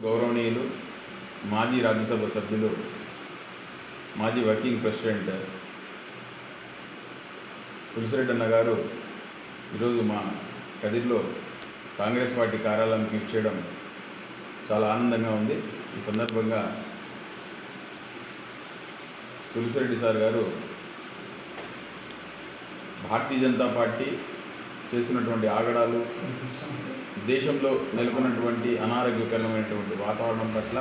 గౌరవనీయులు మాజీ రాజ్యసభ సభ్యులు మాజీ వర్కింగ్ ప్రెసిడెంట్ తులసిరెడ్డి అన్న గారు ఈరోజు మా కదిరిలో కాంగ్రెస్ పార్టీ కార్యాలయానికి ఇచ్చేయడం చాలా ఆనందంగా ఉంది. ఈ సందర్భంగా తులసిరెడ్డి సార్ గారు భారతీయ జనతా పార్టీ చేసినటువంటి ఆగడాలు, దేశంలో నెలకొన్నటువంటి అనారోగ్యకరమైనటువంటి వాతావరణం పట్ల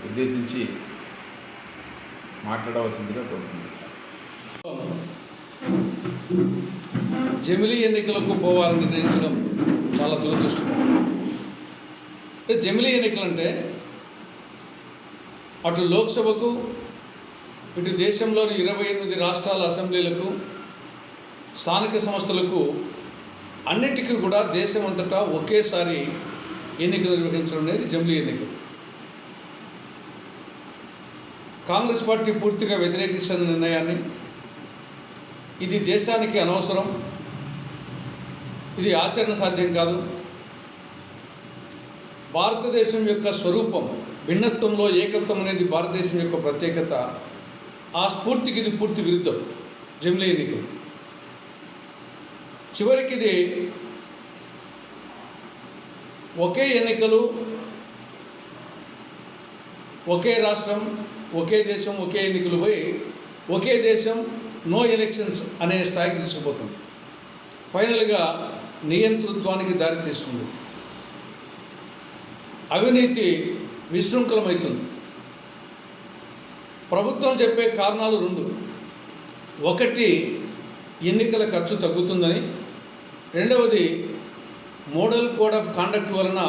ఉద్దేశించి మాట్లాడవలసిందిగా కోరుతున్నాను. జమిలీ ఎన్నికలకు పోవాలని నిర్ణయించడం చాలా దురదృష్టకరం. జమిలీ ఎన్నికలంటే అటు లోక్సభకు, ఇటు దేశంలోని 28 రాష్ట్రాల అసెంబ్లీలకు, స్థానిక సంస్థలకు అన్నిటికీ కూడా దేశమంతటా ఒకేసారి ఎన్నికలు నిర్వహించడం అనేది జమిలీ ఎన్నికలు. కాంగ్రెస్ పార్టీ పూర్తిగా వ్యతిరేకిస్తున్న నిర్ణయాన్ని, ఇది దేశానికి అనవసరం, ఇది ఆచరణ సాధ్యం కాదు, భారతదేశం యొక్క స్వరూపం భిన్నత్వంలో ఏకత్వం అనేది భారతదేశం యొక్క ప్రత్యేకత, ఆ స్ఫూర్తికి ఇది పూర్తి విరుద్ధం జమిలీ ఎన్నికలు. చివరికి ఇది ఒకే ఎన్నికలు, ఒకే రాష్ట్రం, ఒకే దేశం, ఒకే ఎన్నికలు పోయి ఒకే దేశం నో ఎలక్షన్స్ అనే స్థాయికి తీసుకుపోతుంది. ఫైనల్గా నియంతృత్వానికి దారితీస్తుంది, అవినీతి విశృంఖలమవుతుంది. ప్రభుత్వం చెప్పే కారణాలు 2. ఒకటి, ఎన్నికల ఖర్చు తగ్గుతుందని, రెండవది మోడల్ కోడ్ ఆఫ్ కాండక్ట్ వలన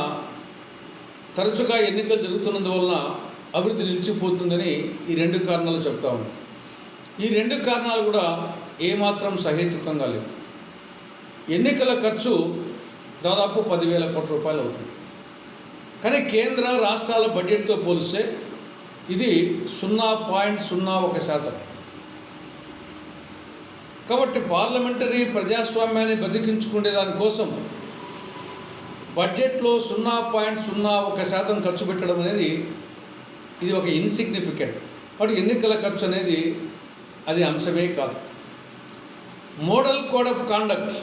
తరచుగా ఎన్నికలు జరుగుతున్నందువలన అభివృద్ధి నిలిచిపోతుందని ఈ 2 కారణాలు చెప్తా ఉంది. ఈ 2 కారణాలు కూడా ఏమాత్రం సహేతుకంగా లేవు. ఎన్నికల ఖర్చు దాదాపు 10,000 కోట్ల రూపాయలు అవుతుంది. కానీ కేంద్ర రాష్ట్రాల బడ్జెట్తో పోలిస్తే ఇది 0.01%. కాబట్టి పార్లమెంటరీ ప్రజాస్వామ్యాన్ని బతికించుకునే దానికోసం బడ్జెట్లో 0.01% ఖర్చు పెట్టడం అనేది ఇది ఒక ఇన్సిగ్నిఫికెంట్. కాబట్టి ఎన్నికల ఖర్చు అనేది అది అంశమే కాదు. మోడల్ కోడ్ ఆఫ్ కాండక్ట్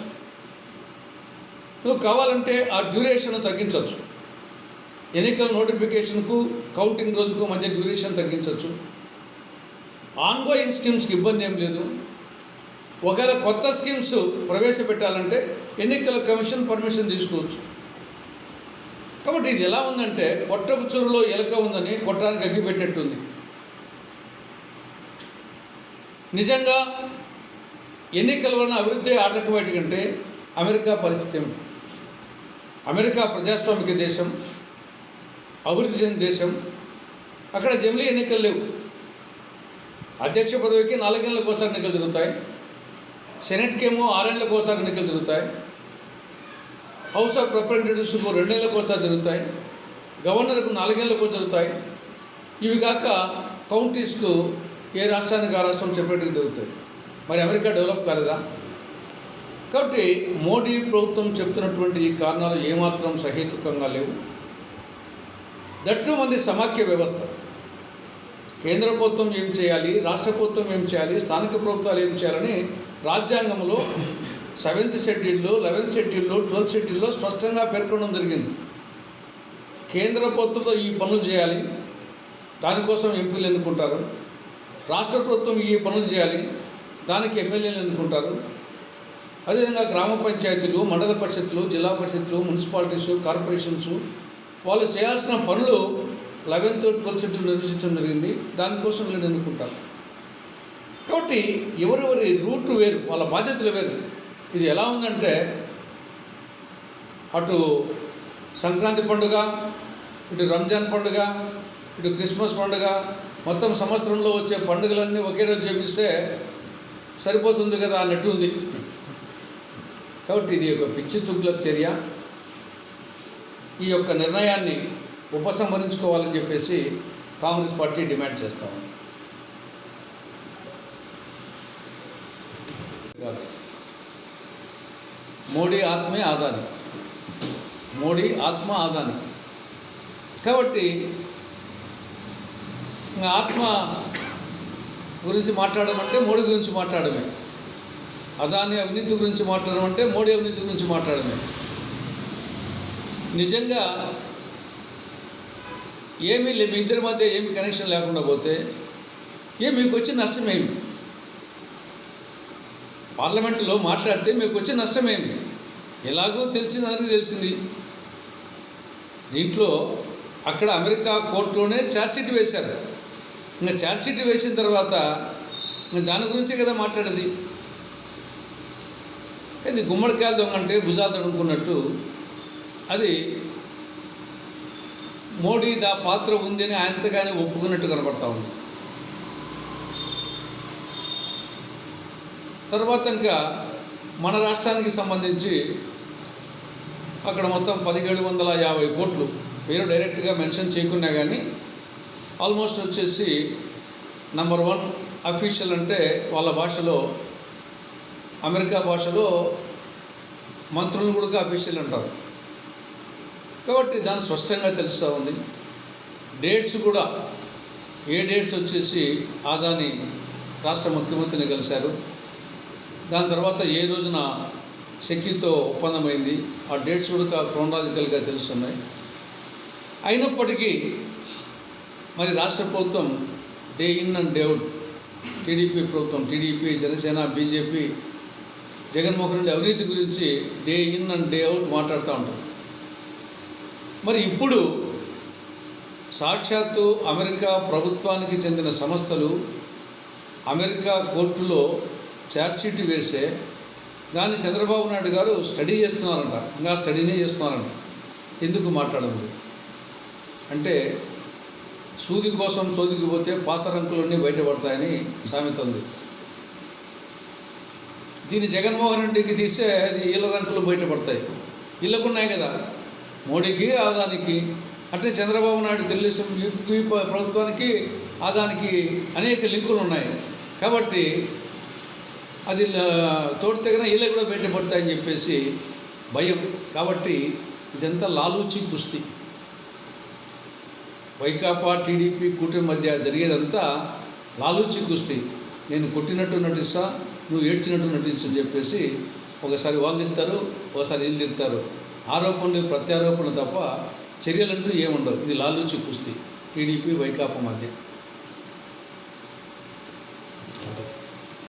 నువ్వు కావాలంటే ఆ డ్యూరేషన్ తగ్గించవచ్చు. ఎన్నికల నోటిఫికేషన్కు కౌంటింగ్ రోజుకు మధ్య డ్యూరేషన్ తగ్గించవచ్చు. ఆన్గోయింగ్ స్కీమ్స్కి ఇబ్బంది ఏం లేదు. ఒకవేళ కొత్త స్కీమ్స్ ప్రవేశపెట్టాలంటే ఎన్నికల కమిషన్ పర్మిషన్ తీసుకోవచ్చు. కాబట్టి ఇది ఎలా ఉందంటే కొట్టపు చెరువులో ఎలక ఉందని కొట్టడానికి అగ్గిపెట్టినట్టుంది. నిజంగా ఎన్నికల వలన అభివృద్ధి ఆటంకమేంటి కంటే అమెరికా పరిస్థితి ఏమిటి? అమెరికా ప్రజాస్వామిక దేశం, అభివృద్ధి చెందిన దేశం. అక్కడ జమిలీ ఎన్నికలు లేవు. అధ్యక్ష పదవికి 4 ఏళ్ళకి ఒకసారి ఎన్నికలు జరుగుతాయి. సెనెట్కేమో 6 ఏళ్ళకి ఒకసారి ఎన్నికలు జరుగుతాయి. హౌస్ ఆఫ్ రిప్రజెంటేటివ్స్కు 2 ఏళ్ళకి ఒకసారి జరుగుతాయి. గవర్నర్కు 4 ఏళ్ళకు జరుగుతాయి. ఇవి కాక కౌంటీస్కు ఏ రాష్ట్రానికి ఆ రాష్ట్రం సెపరేట్గా జరుగుతాయి. మరి అమెరికా డెవలప్ కాలేదా? కాబట్టి మోడీ ప్రభుత్వం చెప్తున్నటువంటి ఈ కారణాలు ఏమాత్రం సహేతుకంగా లేవు. దట్టు మంది సమాఖ్య వ్యవస్థ, కేంద్ర ప్రభుత్వం ఏం చేయాలి, రాష్ట్ర ప్రభుత్వం ఏం చేయాలి, స్థానిక ప్రభుత్వాలు ఏం చేయాలని రాజ్యాంగంలో 7th షెడ్యూల్లో, 11th షెడ్యూల్లో, 12th షెడ్యూల్లో స్పష్టంగా పేర్కొనడం జరిగింది. కేంద్ర ప్రభుత్వంతో ఈ పనులు చేయాలి, దానికోసం ఎంపీలు ఎన్నుకుంటారు. రాష్ట్ర ప్రభుత్వం ఈ పనులు చేయాలి, దానికి ఎమ్మెల్యేలు ఎన్నుకుంటారు. అదేవిధంగా గ్రామ పంచాయతీలు, మండల పరిషత్తులు, జిల్లా పరిషత్తులు, మున్సిపాలిటీసు, కార్పొరేషన్స్ వాళ్ళు చేయాల్సిన పనులు 11th, 12th షెడ్యూల్ నిర్వహించడం జరిగింది. దానికోసం వీళ్ళు ఎన్నుకుంటారు. కాబట్టి ఎవరెవరి రూట్ వేరు, వాళ్ళ బాధ్యతలు వేరు. ఇది ఎలా ఉందంటే అటు సంక్రాంతి పండుగ, ఇటు రంజాన్ పండుగ, ఇటు క్రిస్మస్ పండుగ, మొత్తం సంవత్సరంలో వచ్చే పండుగలన్నీ ఒకే రోజు చేపిస్తే సరిపోతుంది కదా అన్నట్టు ఉంది. కాబట్టి ఇది ఒక పిచ్చి తుగ్లక్ చర్య. ఈ యొక్క నిర్ణయాన్ని ఉపసంహరించుకోవాలని చెప్పేసి కాంగ్రెస్ పార్టీ డిమాండ్ చేస్తాము. మోడీ ఆత్మే ఆదాని, మోడీ ఆత్మ ఆదాని. కాబట్టి ఆత్మ గురించి మాట్లాడమంటే మోడీ గురించి మాట్లాడమే, అదాని అవినీతి గురించి మాట్లాడమంటే మోడీ అవినీతి గురించి మాట్లాడమే. నిజంగా ఏమీ మీ ఇద్దరి మధ్య ఏమి కనెక్షన్ లేకుండా పోతే మీకు వచ్చిన నష్టమేమి? పార్లమెంటులో మాట్లాడితే మీకు వచ్చిన నష్టమేమి? ఎలాగో తెలిసింది, తెలిసింది. దీంట్లో అక్కడ అమెరికా కోర్టులోనే ఛార్జ్షీట్ వేశారు. ఇంకా ఛార్జ్షీట్ వేసిన తర్వాత దాని గురించే కదా మాట్లాడేది. ఇది గుమ్మడికాయలు దొంగ అంటే భుజాలు తడుముకున్నట్టు అది మోడీ దా పాత్ర ఉందని ఆయనతోగానే ఒప్పుకున్నట్టు కనపడతా ఉంది. తర్వాత ఇంకా మన రాష్ట్రానికి సంబంధించి అక్కడ మొత్తం 1750 కోట్లు పేరు డైరెక్ట్గా మెన్షన్ చేయకున్నా కానీ ఆల్మోస్ట్ వచ్చేసి నంబర్ 1 అఫీషియల్ అంటే వాళ్ళ భాషలో, అమెరికా భాషలో మంత్రులు కూడా అఫీషియల్ అంటారు. కాబట్టి దాన్ని స్పష్టంగా తెలుస్తూ ఉంది. డేట్స్ కూడా ఏ డేట్స్ వచ్చేసి ఆదాని రాష్ట్ర ముఖ్యమంత్రిని కలిశారు, దాని తర్వాత ఏ రోజున షెక్కీతో ఒప్పందమైంది, ఆ డేట్స్ కూడా క్రోనాలజికల్గా తెలుస్తున్నాయి. అయినప్పటికీ మరి రాష్ట్ర ప్రభుత్వం day in and day out, TDP ప్రభుత్వం, టీడీపీ, జనసేన, బీజేపీ, జగన్మోహన్ రెడ్డి అవినీతి గురించి day in and day out మాట్లాడుతూ ఉంటారు. మరి ఇప్పుడు సాక్షాత్తు అమెరికా ప్రభుత్వానికి చెందిన సంస్థలు అమెరికా కోర్టులో ఛార్జ్షీట్ వేసే దాన్ని చంద్రబాబు నాయుడు గారు స్టడీ చేస్తున్నారంట, ఇంకా స్టడీనే చేస్తున్నారంట. ఎందుకు మాట్లాడదు అంటే సూది కోసం సోదికి పోతే పాత రంకులన్నీ బయటపడతాయని సామెత ఉంది. దీన్ని జగన్మోహన్ రెడ్డికి తీస్తే అది వీళ్ళ రంకులు బయటపడతాయి. వీళ్ళకున్నాయి కదా, మోడీకి, ఆదానికి. అంటే చంద్రబాబు నాయుడు తెలుగుదేశం ప్రభుత్వానికి, ఆదానికి అనేక లింకులు ఉన్నాయి. కాబట్టి అది తోడితేగిన వీళ్ళే కూడా బయటపడతాయని చెప్పేసి భయం. కాబట్టి ఇదంతా లాలూచి కుస్తీ. వైకాపా, టీడీపీ కూటమి మధ్య జరిగేదంతా లాలూచి కుస్తీ. నేను కొట్టినట్టు నటిస్తా, నువ్వు ఏడ్చినట్టు నటించు అని చెప్పేసి ఒకసారి వాళ్ళు తిడతారు, ఒకసారి వీళ్ళు తిడతారు. ఆరోపణలు, ప్రత్యారోపణలు తప్ప చర్యలంటూ ఏముండవు. ఇది లాలూచి కుస్తీ టీడీపీ, వైకాపా మధ్య.